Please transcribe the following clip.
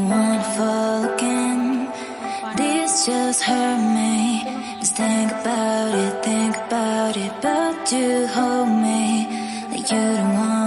don't wanna fall again. This just hurt me. Just think about it, but you hold me like you don't want